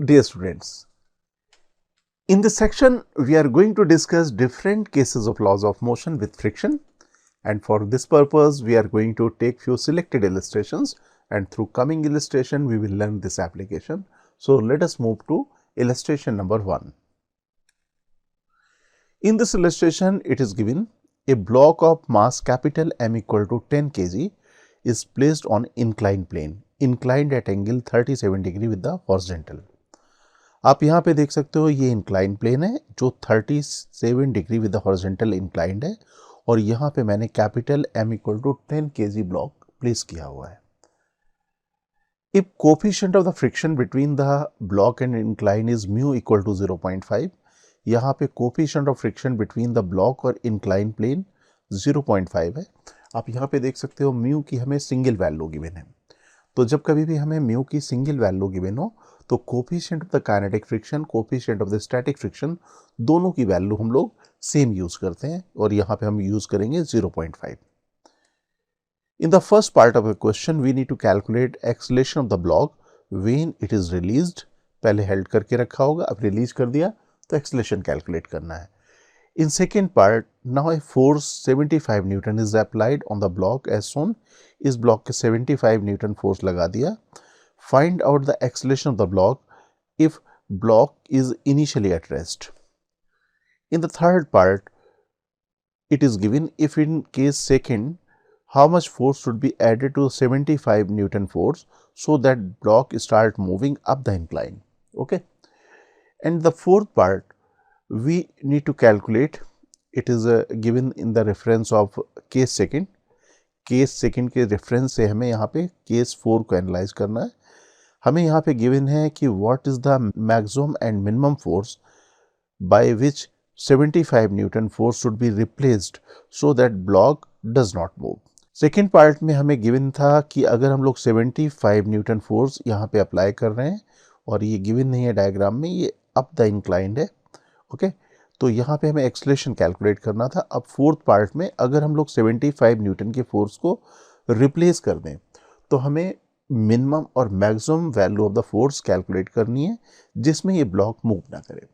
Dear students, in this section we are going to discuss different cases of laws of motion with friction, and for this purpose we are going to take few selected illustrations, and through coming illustration we will learn this application. So let us move to illustration number 1. In this illustration it is given a block of mass capital M equal to 10 kg is placed on inclined plane, inclined at angle 37 degree with the horizontal. आप यहाँ पे देख सकते हो ये incline plane है जो 37 degree with the horizontal inclined है, और यहाँ पे मैंने capital M equal to 10 kg block place किया हुआ है. If coefficient of the friction between the block and incline is mu equal to 0.5, यहाँ पे coefficient of friction between the block और इंक्लाइन प्लेन 0.5 है. आप यहाँ पे देख सकते हो म्यू की हमें सिंगल वैल्यू गिवन है. तो जब कभी भी हमें म्यू की सिंगल वैल्यू गिवन हो तो coefficient of the kinetic friction, coefficient of the static friction, दोनों की वैल्यू हम लोग सेम यूज करते हैं, और यहाँ पे हम यूज करेंगे 0.5. In the first part of the question we need to calculate acceleration of the block when it is released. पहले हेल्ड करके रखा होगा, अब रिलीज कर दिया तो एक्सेलरेशन कैलकुलेट करना है. In second part, now a force 75 Newton is applied on the block as shown. इस ब्लॉक के 75 न्यूटन फोर्स लगा दिया. Find out the acceleration of the block if block is initially at rest. In the third part, it is given if in case second, how much force should be added to 75 Newton force so that block start moving up the incline. Okay. And the fourth part, we need to calculate, it is given in the reference of case second. Case second के reference से हमें यहाँ पे case 4 को analyse करना है. हमें यहाँ पे गिवन है कि what is the maximum and minimum force by which 75 Newton force should be replaced so that block does not move. Second part में हमें गिवन था कि अगर हम लोग 75 न्यूटन फोर्स यहाँ पे अप्लाई कर रहे हैं, और ये गिवन नहीं है डायग्राम में, ये अप द इंक्लाइंड है. ओके तो यहाँ पे हमें एक्सेलरेशन कैलकुलेट करना था. अब फोर्थ पार्ट में अगर हम लोग 75 न्यूटन के फोर्स को रिप्लेस कर दें तो हमें मिनिमम और maximum value of the force calculate करनी है जिसमें ये ब्लॉक मूव ना करे.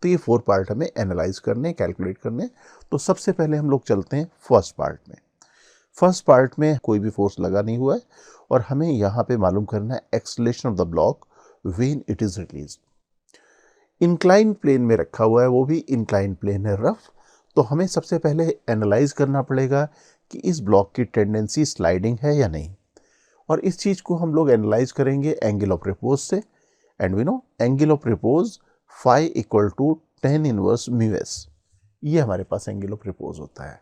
तो ये 4 पार्ट हमें एनालाइज करने, कैलकुलेट करने. तो सबसे पहले हम लोग चलते हैं फर्स्ट पार्ट में. फर्स्ट पार्ट में कोई भी फोर्स लगा नहीं हुआ है, और हमें यहाँ पे मालूम करना है acceleration of the block when it is released. Incline plane में रखा हुआ है, वो भी इंक्लाइन प्लेन है रफ. तो हमें सबसे पहले एनालाइज करना पड़ेगा कि इस ब्लॉक की टेंडेंसी स्लाइडिंग है या नहीं, और इस चीज़ को हम लोग एनालाइज करेंगे एंगल ऑफ रिपोज से. And we know angle of repose phi equal to 10 inverse mu S, ये हमारे पास एंगल ऑफ रिपोज होता है.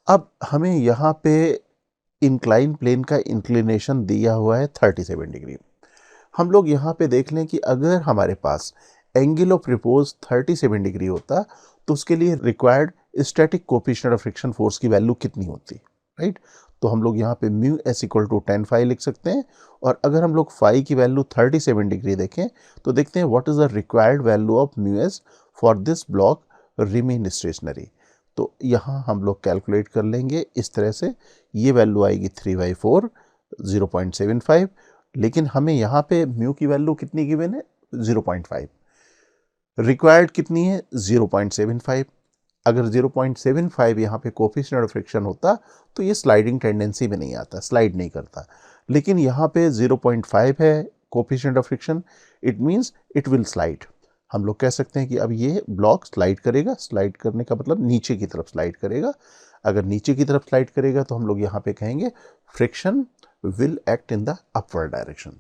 अब हमें यहाँ पे इंक्लाइन प्लेन का इंक्लिनेशन दिया हुआ है 37 डिग्री. हम लोग यहाँ पे देख लें कि अगर हमारे पास एंगल ऑफ रिपोज 37 डिग्री होता तो उसके लिए required static coefficient of friction force की वैल्यू कितनी होती, राइट. तो हम लोग यहाँ पे mu S equal to 10 phi लिख सकते हैं, और अगर हम लोग फाई की वैल्यू 37 डिग्री देखें तो देखते हैं what is the required value of mu S for this block remain stationery. तो यहाँ हम लोग कैलकुलेट कर लेंगे इस तरह से. ये वैल्यू आएगी 3/4 0.75, लेकिन हमें यहाँ पे म्यू की वैल्यू कितनी गिवन है 0.5, रिक्वायर्ड कितनी है 0.75. अगर 0.75 यहाँ पे कोफिशिएंट ऑफ फ्रिक्शन होता तो ये स्लाइडिंग टेंडेंसी में नहीं आता, स्लाइड नहीं करता. लेकिन यहाँ पे 0.5 है coefficient of friction, it means it will slide. हम लोग कह सकते हैं कि अब ये ब्लॉक स्लाइड करेगा. स्लाइड करने का मतलब नीचे की तरफ स्लाइड करेगा. अगर नीचे की तरफ स्लाइड करेगा तो हम लोग यहाँ पे कहेंगे friction will act in the upward direction,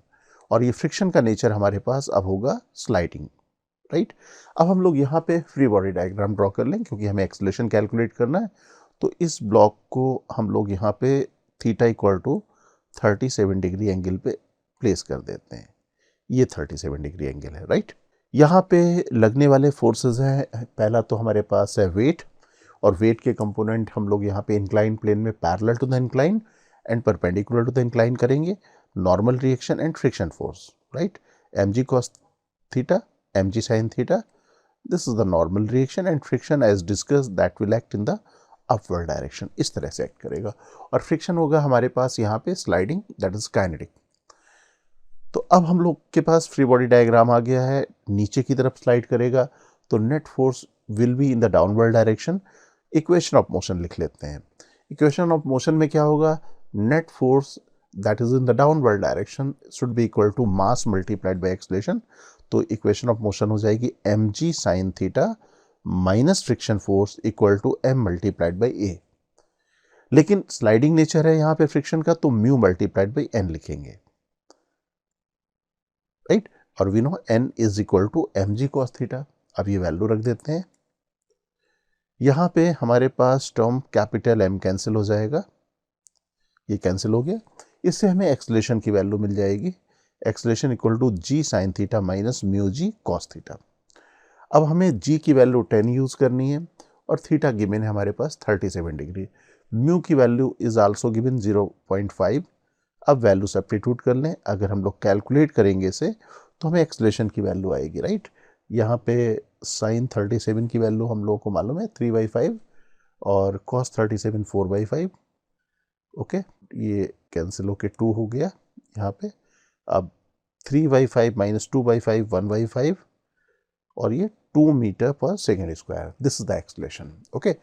और ये फ्रिक्शन का नेचर हमारे पास अब होगा स्लाइडिंग, राइट. अब हम लोग यहाँ पे फ्री बॉडी डायग्राम ड्रॉ कर लें क्योंकि हमें एक्सेलरेशन कैलकुलेट करना है. तो इस ब्लॉक को हम लोग यहाँ पे theta equal to 37 degree angle पे प्लेस कर देते हैं. ये 37 डिग्री एंगल है, राइट. यहाँ पे लगने वाले फोर्सेस हैं, पहला तो हमारे पास है वेट, और वेट के कंपोनेंट हम लोग यहाँ पे इंक्लाइन प्लेन में parallel to the incline and perpendicular to the incline करेंगे. Normal reaction and friction force, right. mg cos theta, mg sin theta, this is the normal reaction, and friction as discussed that will act in the upward direction. इस तरह से act करेगा, और friction होगा हमारे पास यहाँ पे स्लाइडिंग, दैट इज काइनेटिक. तो अब हम लोग के पास फ्री बॉडी डायग्राम आ गया है, नीचे की तरफ स्लाइड करेगा तो net force will be in the downward direction. Equation of motion लिख लेते हैं। इक्वेशन ऑफ मोशन में क्या होगा, net force that is in the downward direction should be equal to mass multiplied by acceleration. तो equation of motion हो जाएगी mg sin theta minus friction force equal to m multiplied by ए। लेकिन sliding nature है यहाँ पे friction का, तो mu multiplied by n लिखेंगे, राइट। और we know n is equal to mg cos theta. अब ये वैल्यू रख देते हैं। यहाँ पे हमारे पास टर्म कैपिटल M कैंसिल हो जाएगा, ये कैंसिल हो गया। इससे हमें एक्सेलरेशन की वैल्यू मिल जाएगी, acceleration equal to g sin theta minus mu g cos theta. अब हमें g की वैल्यू 10 यूज करनी है और थीटा गिवन है हमारे पास 37 डिग्री। म्यू की वैल्यू इज आल्सो गिवन 0.5। अब वैल्यू सब्स्टिट्यूट कर लें, अगर हम लोग कैलकुलेट करेंगे इसे तो हमें एक्सेलरेशन की वैल्यू आएगी, राइट। यहाँ पे साइन 37 की वैल्यू हम लोगों को मालूम है 3/5 और कॉस 37 4/5। ओके, ये कैंसिल होके 2 हो गया यहाँ पे। अब 3/5 माइनस 2/5 1/5 और ये 2 metre per second square. This is the acceleration. Okay,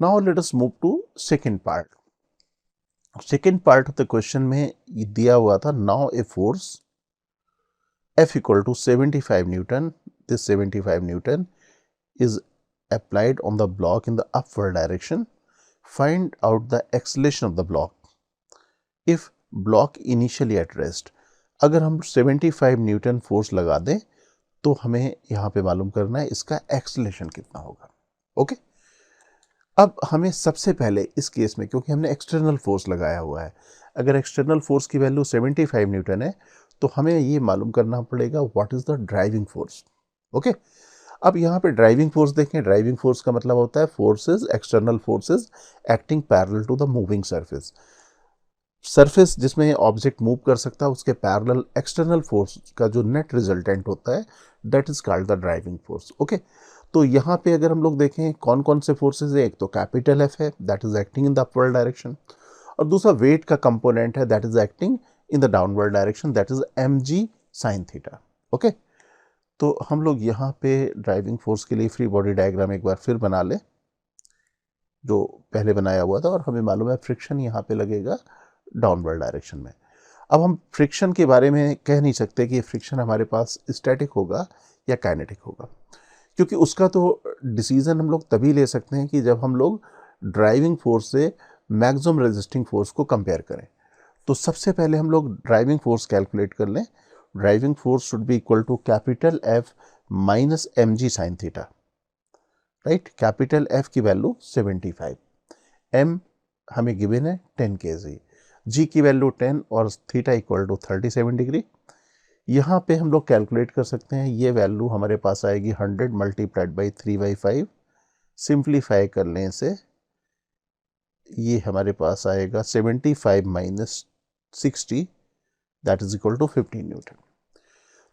now let us move to second part. Second part of the question में दिया हुआ था, now a force F equal to 75 Newton. This 75 Newton is applied on the block in the upward direction. Find out the acceleration of the block if block initially at rest. अगर हम 75 Newton force लगा दें तो हमें यहाँ पे मालूम करना है इसका एक्सेलरेशन कितना होगा। ओके, अब हमें सबसे पहले इस केस में, क्योंकि हमने एक्सटर्नल फोर्स लगाया हुआ है, अगर एक्सटर्नल फोर्स की वैल्यू 75 न्यूटन है तो हमें ये मालूम करना पड़ेगा what is the driving force. Okay, अब यहाँ पे ड्राइविंग फोर्स देखें। ड्राइविंग फोर्स का मतलब होता है forces, external forces acting parallel to the moving surface. Surface जिसमें ऑब्जेक्ट मूव कर सकता है उसके पैरेलल एक्सटर्नल फोर्स का जो नेट रिजल्टेंट होता है that is called the driving force. Okay, तो यहाँ पे अगर हम लोग देखें कौन कौन से फोर्सेस है, एक तो कैपिटल F है that is acting in the upward direction, और दूसरा वेट का कंपोनेंट है that is acting in the downward direction that is mg sin theta. Okay, तो हम लोग यहाँ पे ड्राइविंग फोर्स के लिए फ्री बॉडी डायग्राम एक बार फिर बना ले जो पहले बनाया हुआ था, और हमें मालूम है फ्रिक्शन यहाँ पे लगेगा डाउनवर्ड डायरेक्शन में। अब हम फ्रिक्शन के बारे में कह नहीं सकते कि फ्रिक्शन हमारे पास स्टैटिक होगा या काइनेटिक होगा, क्योंकि उसका तो डिसीजन हम लोग तभी ले सकते हैं कि जब हम लोग ड्राइविंग फोर्स से मैक्सिमम रेजिस्टिंग फोर्स को कंपेयर करें। तो सबसे पहले हम लोग ड्राइविंग फोर्स कैलकुलेट कर लें। Driving force should be equal to capital F minus mg sin theta, right. Capital F की वैल्यू 75, m हमें गिवन है 10 kg, g की वैल्यू 10 और थीटा इक्वल टू 37 डिग्री। यहाँ पे हम लोग कैलकुलेट कर सकते हैं, ये वैल्यू हमारे पास आएगी 100 मल्टीप्लाइड बाई 3/5। सिंप्लीफाई कर लें इसे, ये हमारे पास आएगा 75 minus 60 that is equal to 15 newton.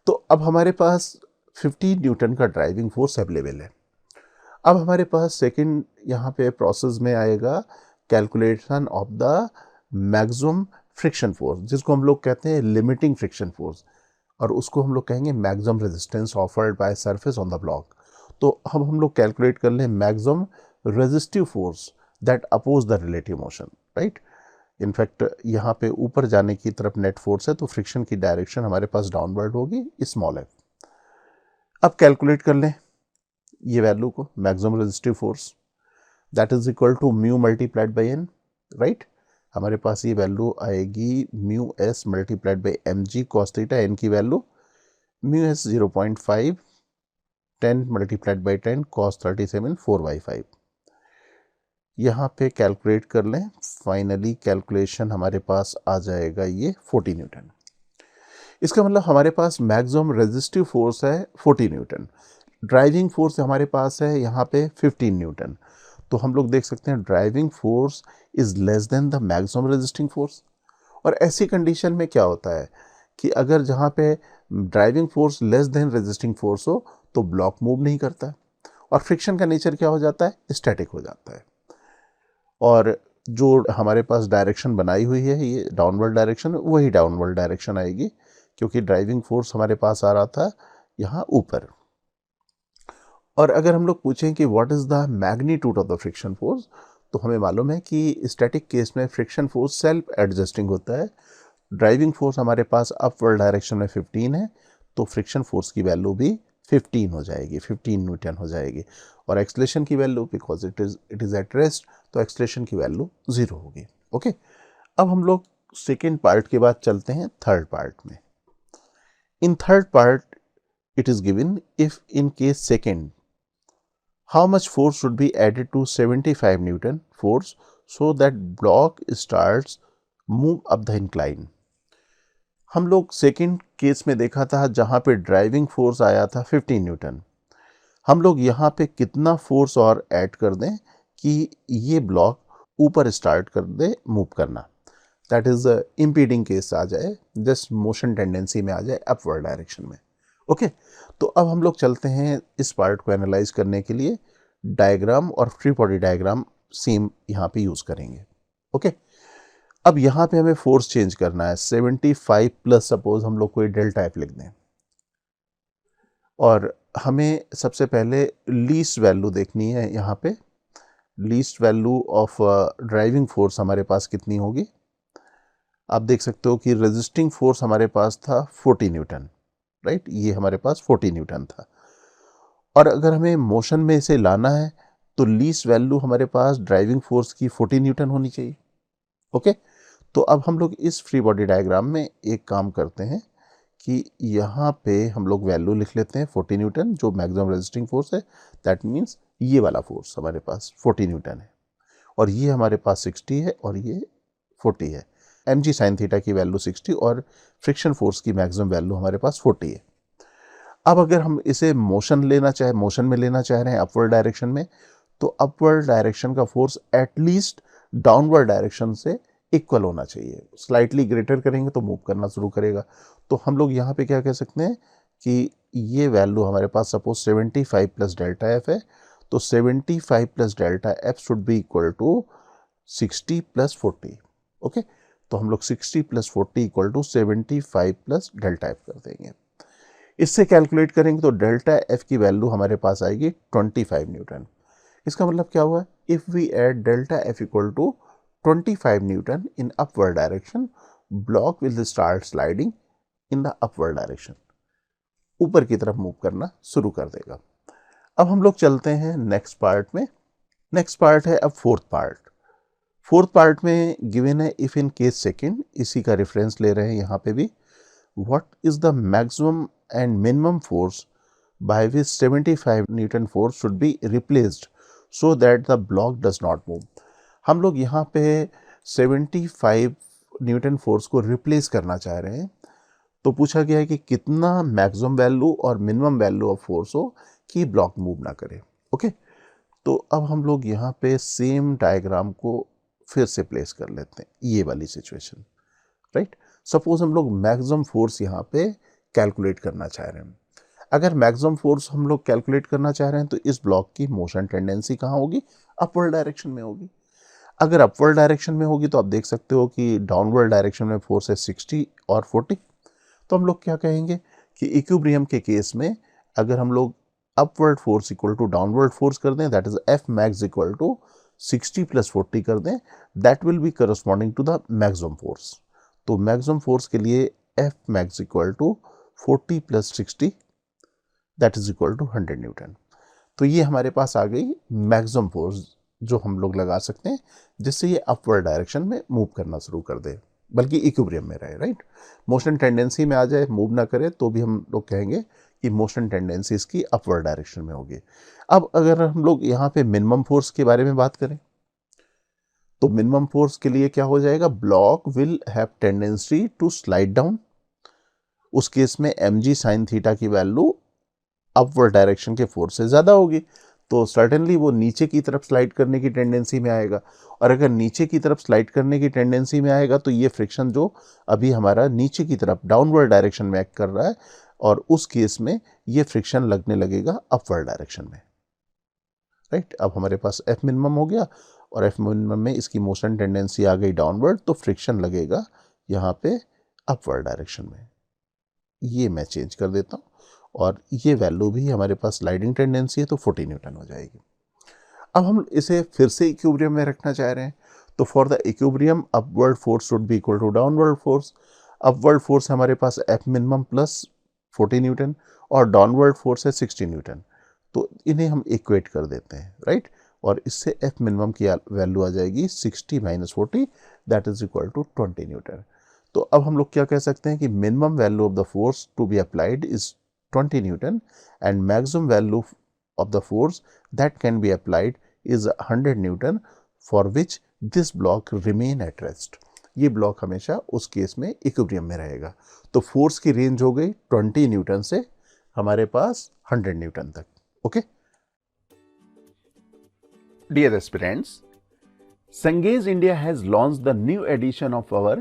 तो अब हमारे पास 15 न्यूटन का ड्राइविंग फोर्स अवेलेबल है। अब हमारे पास सेकंड यहाँ पे प्रोसेस में आएगा calculation of the maximum friction force, जिसको हम लोग कहते हैं लिमिटिंग फ्रिक्शन फोर्स, और उसको हम लोग कहेंगे maximum resistance offered by surface on the block. तो अब हम लोग कैलकुलेट कर लें maximum resistive force that oppose the relative motion, right. In fact यहाँ पे ऊपर जाने की तरफ नेट फोर्स है तो फ्रिक्शन की डायरेक्शन हमारे पास डाउनवर्ड होगी, स्मॉल है। अब कैलकुलेट कर लें ये वैल्यू को, maximum resistive force that is equal to mu multiplied by N, right. हमारे पास ये वैल्यू आएगी mu S multiplied by mg cos theta, N की value mu S 0.5, 10 multiplied by 10 cos 37 4/5। यहाँ पे कैलकुलेट कर लें, फाइनली कैलकुलेशन हमारे पास आ जाएगा ये 40 न्यूटन। इसका मतलब हमारे पास मैक्सिमम रेजिस्टिव फोर्स है 40 न्यूटन, ड्राइविंग फोर्स हमारे पास है यहाँ पे 15 न्यूटन। तो हम लोग देख सकते हैं driving force is less than the maximum resisting force. और ऐसी कंडीशन में क्या होता है कि अगर जहाँ पे driving force less than resisting force हो तो ब्लॉक मूव नहीं करता, और फ्रिक्शन का नेचर क्या हो जाता है, स्टैटिक हो जाता है। और जो हमारे पास डायरेक्शन बनाई हुई है ये डाउनवर्ड डायरेक्शन, वही डाउनवर्ड डायरेक्शन आएगी, क्योंकि ड्राइविंग फोर्स हमारे पास आ रहा था यहाँ ऊपर। और अगर हम लोग पूछें कि what is the magnitude of the friction force, तो हमें मालूम है कि स्टैटिक केस में फ्रिक्शन फोर्स सेल्फ एडजस्टिंग होता है। ड्राइविंग फोर्स हमारे पास अपवर्ड डायरेक्शन में 15 है, तो फ्रिक्शन फोर्स की वैल्यू भी 15 हो जाएगी, 15 न्यूटन हो जाएगी। और एक्सलेशन की value, because it is at rest, तो एक्सलेशन की वैल्यू 0 होगी। ओके, अब हम लोग सेकेंड पार्ट के बाद चलते हैं थर्ड पार्ट में। In third part it is given if in case second how much force should be added to 75 Newton force so that block starts move up the incline। हम लोग second case में देखा था जहां पे driving force आया था 15 Newton. हम लोग यहाँ पे कितना फोर्स और ऐड कर दें कि ये ब्लॉक ऊपर स्टार्ट कर दे मूव करना, दैट इज इम्पीडिंग केस आ जाए, जस्ट मोशन टेंडेंसी में आ जाए अपवर्ड डायरेक्शन में। ओके, तो अब हम लोग चलते हैं इस पार्ट को एनालाइज करने के लिए डायग्राम और फ्री बॉडी डायग्राम सेम यहाँ पे यूज करेंगे। ओके, अब यहाँ पे हमें फोर्स चेंज करना है 75 प्लस, सपोज हम लोग कोई डेल्टा एफ लिख दें, और हमें सबसे पहले लीस्ट वैल्यू देखनी है। यहाँ पे least value of driving force हमारे पास कितनी होगी। आप देख सकते हो कि रेजिस्टिंग फोर्स हमारे पास था 40 न्यूटन, राइट, ये हमारे पास 40 न्यूटन था। और अगर हमें मोशन में इसे लाना है तो लीस्ट वैल्यू हमारे पास ड्राइविंग फोर्स की 40 न्यूटन होनी चाहिए। ओके, तो अब हम लोग इस फ्री बॉडी डायग्राम में एक काम करते हैं कि यहाँ पे हम लोग वैल्यू लिख लेते हैं 40 न्यूटन, जो मैक्सिमम रेजिस्टिंग फोर्स है। दैट मीन्स ये वाला फोर्स हमारे पास 40 न्यूटन है, और ये हमारे पास 60 है और ये 40 है। mg साइन थीटा की वैल्यू 60 और फ्रिक्शन फोर्स की मैक्सिमम वैल्यू हमारे पास 40 है। अब अगर हम इसे मोशन में लेना चाह रहे हैं अपवर्ड डायरेक्शन में, तो अपवर्ड डायरेक्शन का फोर्स एटलीस्ट डाउनवर्ड डायरेक्शन से इक्वल होना चाहिए। स्लाइटली ग्रेटर करेंगे तो मूव करना शुरू करेगा। तो हम लोग यहाँ पे क्या कह सकते हैं कि ये वैल्यू हमारे पास सपोज 75 प्लस डेल्टा एफ है, तो 75 plus delta F should be equal to 60 plus 40। Okay, तो हम लोग 60 plus 40 equal to 75 plus delta F कर देंगे। इससे कैलकुलेट करेंगे तो डेल्टा एफ की वैल्यू हमारे पास आएगी 25 न्यूटन। इसका मतलब क्या हुआ, if we add delta F equal to 25 newton in upward direction, block will start sliding in the upward direction, ऊपर की तरफ मूव करना शुरू कर देगा। अब हम लोग चलते हैं नेक्स्ट पार्ट में। नेक्स्ट पार्ट है अब फोर्थ पार्ट। फोर्थ पार्ट में गिवन है इफ इन केस सेकेंड, इसी का रेफरेंस ले रहे हैं यहाँ पे भी, what is the maximum and minimum force by which 75 Newton force should be replaced so that the block does not move। हम लोग यहाँ पे 75 न्यूटन फोर्स को रिप्लेस करना चाह रहे हैं, तो पूछा गया है कि कितना मैक्सिमम वैल्यू और मिनिमम वैल्यू ऑफ फोर्स हो कि ब्लॉक मूव ना करे। ओके, तो अब हम लोग यहाँ पे सेम डायग्राम को फिर से प्लेस कर लेते हैं, ये वाली सिचुएशन, राइट। सपोज हम लोग मैक्सिमम फोर्स यहाँ पे कैलकुलेट करना चाह रहे हैं। अगर मैक्सिमम फोर्स हम लोग कैलकुलेट करना चाह रहे हैं तो इस ब्लॉक की मोशन टेंडेंसी कहाँ होगी, अपवर्ड डायरेक्शन में होगी। अगर अपवर्ड डायरेक्शन में होगी तो आप देख सकते हो कि डाउनवर्ड डायरेक्शन में फोर्स है 60 और 40। तो हम लोग क्या कहेंगे कि इक्विलिब्रियम के केस में अगर हम लोग upward force equal to downward force कर दें, that is F max equal to 60 plus 40 कर दें, that will be corresponding to the maximum force. तो मैक्सिमम फोर्स के लिए F max equal to 40 plus 60 that is equal to 100 newton. तो ये हमारे पास आ गई मैक्सिमम फोर्स जो हम लोग लगा सकते हैं जिससे ये अपवर्ड डायरेक्शन में मूव करना शुरू कर दे, बल्कि इक्विलिब्रियम में रहे, राइट। मोशन टेंडेंसी में आ जाए, मूव ना करे, तो भी हम लोग कहेंगे कि मोशन टेंडेंसी इसकी अपवर्ड डायरेक्शन में होगी। अब अगर हम लोग यहाँ पे मिनिमम फोर्स के बारे में बात करें तो मिनिमम फोर्स के लिए क्या हो जाएगा, block will have tendency to slide down. उस केस में mg साइन थीटा की वैल्यू अपवर्ड डायरेक्शन के फोर्स से ज़्यादा होगी, तो सर्टेनली वो नीचे की तरफ स्लाइड करने की टेंडेंसी में आएगा। और अगर नीचे की तरफ स्लाइड करने की टेंडेंसी में आएगा तो ये फ्रिक्शन जो अभी हमारा नीचे की तरफ डाउनवर्ड डायरेक्शन में एक्ट कर रहा है, और उस केस में ये फ्रिक्शन लगने लगेगा अपवर्ड डायरेक्शन में, राइट। अब हमारे पास एफ मिनिमम हो गया, और एफ मिनिमम में इसकी मोशन टेंडेंसी आ गई डाउनवर्ड, तो फ्रिक्शन लगेगा यहाँ पे अपवर्ड डायरेक्शन में। ये मैं चेंज कर देता हूँ और ये वैल्यू भी हमारे पास स्लाइडिंग टेंडेंसी है तो 40 न्यूटन हो जाएगी। अब हम इसे फिर से इक्विलिब्रियम में रखना चाह रहे हैं, तो for the equilibrium upward force should be equal to downward force. Upward force हमारे पास एफ मिनिमम प्लस 40 न्यूटन और डाउनवर्ड फोर्स है 60 न्यूटन, तो इन्हें हम इक्वेट कर देते हैं, राइट। और इससे एफ मिनिमम की वैल्यू आ जाएगी 60 minus 40 that is equal to 20 newton. तो अब हम लोग क्या कह सकते हैं कि minimum value of the force to be applied is 20 newton and maximum value of the force that can be applied is 100 newton for which this block remain at rest. ये ब्लॉक हमेशा उस केस में equilibrium में रहेगा। तो force की range हो गई 20 न्यूटन से हमारे पास 100 न्यूटन तक। Okay dear aspirants, Cengage India has launched the new edition of our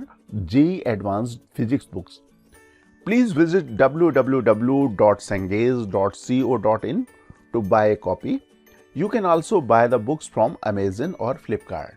JEE Advanced Physics books. Please visit www.cengage.co.in to buy a copy. You can also buy the books from Amazon or Flipkart.